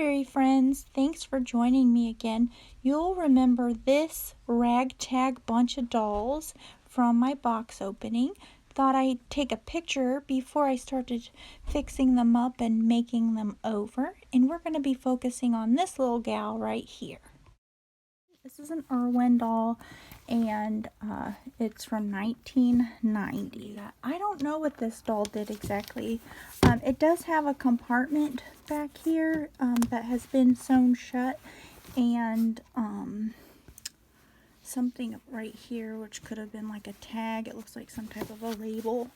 fairy friends, thanks for joining me again. You'll remember this ragtag bunch of dolls from my box opening. Thought I'd take a picture before I started fixing them up and making them over. And we're going to be focusing on this little gal right here. This is an Irwin doll, and it's from 1990. I don't know what this doll did exactly. It does have a compartment back here that has been sewn shut, and something right here which could have been like a tag. It looks like some type of a label.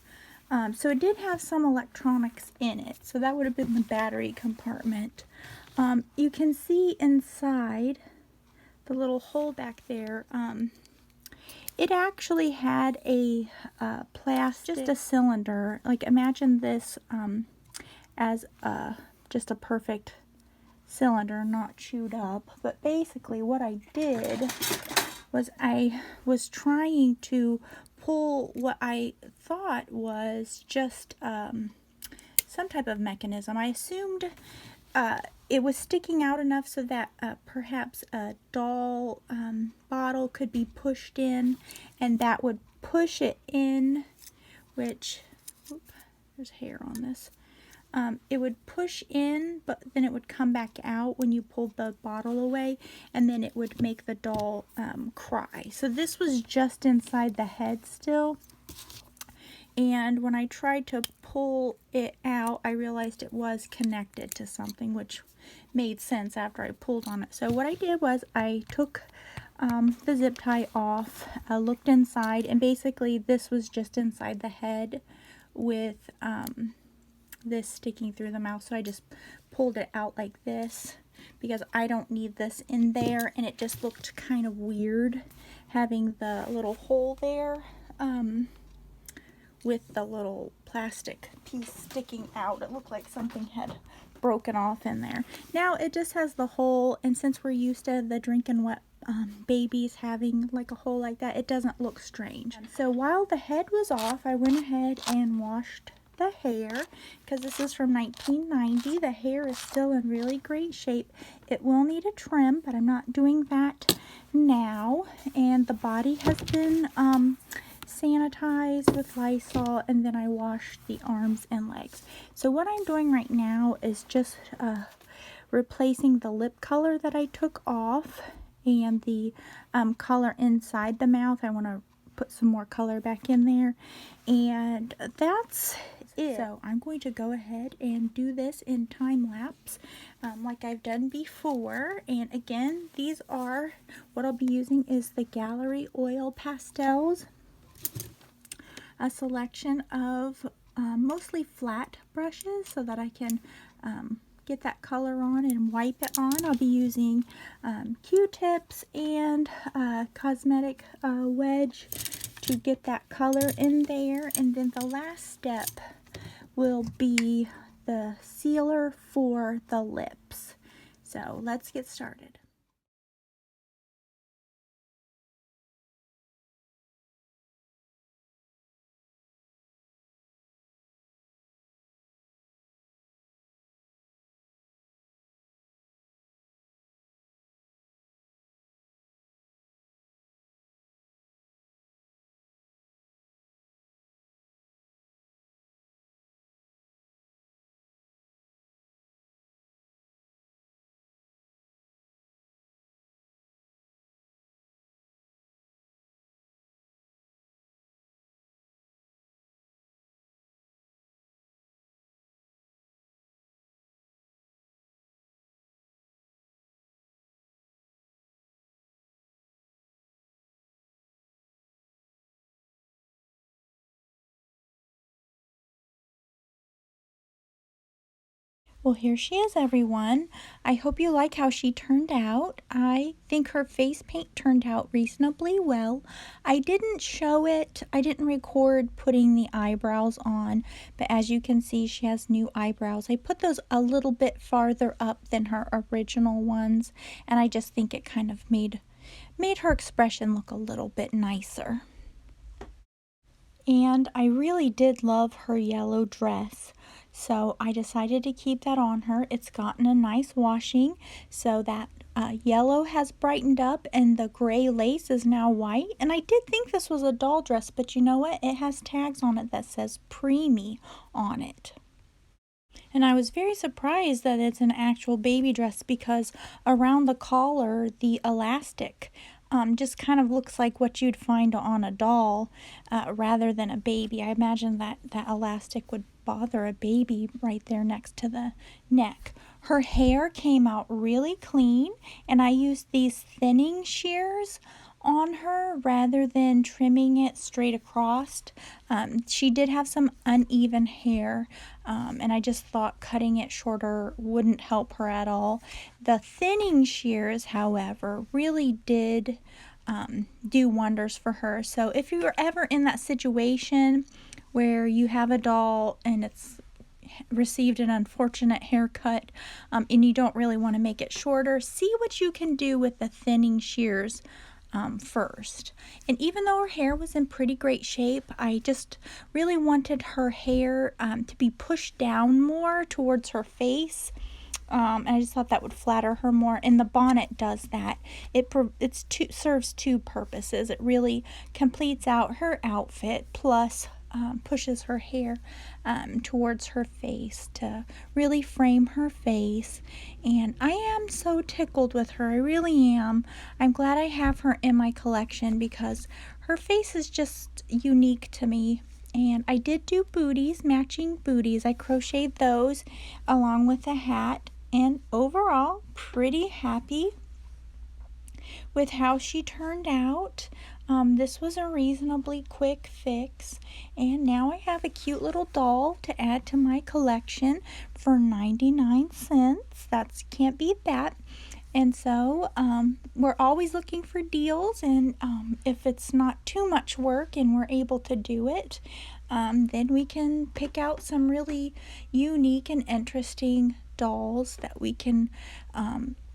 So it did have some electronics in it, so that would have been the battery compartment. You can see inside the little hole back there, it actually had a plastic, just a cylinder. Like, imagine this as just a perfect cylinder, not chewed up. But basically what I did was I was trying to pull what I thought was just some type of mechanism. I assumed it was sticking out enough so that perhaps a doll bottle could be pushed in, and that would push it in, which, there's hair on this. It would push in, but then it would come back out when you pulled the bottle away, and then it would make the doll cry. So this was just inside the head still. And when I tried to pull it out, I realized it was connected to something, which made sense after I pulled on it. So what I did was I took the zip tie off, looked inside, and basically this was just inside the head with this sticking through the mouth. So I just pulled it out like this because I don't need this in there, and it just looked kind of weird having the little hole there. With the little plastic piece sticking out. It looked like something had broken off in there. Now it just has the hole, and since we're used to the drinking wet babies having like a hole like that, it doesn't look strange. So while the head was off, I went ahead and washed the hair, because this is from 1990. The hair is still in really great shape. It will need a trim, but I'm not doing that now. And the body has been sanitized with Lysol, and then I washed the arms and legs. So what I'm doing right now is just replacing the lip color that I took off and the color inside the mouth. I want to put some more color back in there, and that's it. So I'm going to go ahead and do this in time lapse like I've done before. And again, these are what I'll be using is the Gallery Oil Pastels, a selection of mostly flat brushes so that I can get that color on and wipe it on. I'll be using Q-tips and cosmetic wedge to get that color in there. And then the last step will be the sealer for the lips. So let's get started. Well, here she is, everyone. I hope you like how she turned out. I think her face paint turned out reasonably well. I didn't show it. I didn't record putting the eyebrows on, but as you can see, she has new eyebrows. I put those a little bit farther up than her original ones, and I just think it kind of made her expression look a little bit nicer. And I really did love her yellow dress. So I decided to keep that on her. It's gotten a nice washing, so that yellow has brightened up and the gray lace is now white. And I did think this was a doll dress, but you know what? It has tags on it that says preemie on it. And I was very surprised that it's an actual baby dress because around the collar, the elastic just kind of looks like what you'd find on a doll rather than a baby. I imagine that that elastic would bother a baby right there next to the neck. Her hair came out really clean, and I used these thinning shears on her rather than trimming it straight across. She did have some uneven hair, and I just thought cutting it shorter wouldn't help her at all. The thinning shears, however, really did do wonders for her. So if you're ever in that situation where you have a doll and it's received an unfortunate haircut and you don't really want to make it shorter, see what you can do with the thinning shears first. And even though her hair was in pretty great shape, I just really wanted her hair to be pushed down more towards her face. And I just thought that would flatter her more, and the bonnet does that. It serves two purposes. It really completes out her outfit, plus pushes her hair towards her face to really frame her face. And I am so tickled with her. I really am. I'm glad I have her in my collection because her face is just unique to me. And I did do booties, matching booties. I crocheted those along with the hat. And overall, pretty happy with how she turned out. This was a reasonably quick fix, and now I have a cute little doll to add to my collection for 99 cents. That's can't beat that. And so we're always looking for deals, and if it's not too much work and we're able to do it, then we can pick out some really unique and interesting dolls that we can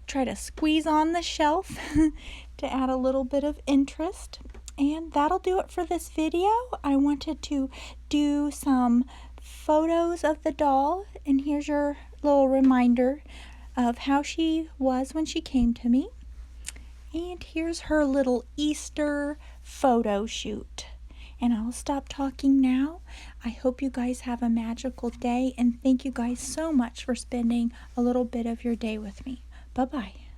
try to squeeze on the shelf to add a little bit of interest. And that'll do it for this video. I wanted to do some photos of the doll, and here's your little reminder of how she was when she came to me. And here's her little Easter photo shoot. And I'll stop talking now. I hope you guys have a magical day, and thank you guys so much for spending a little bit of your day with me. Bye-bye.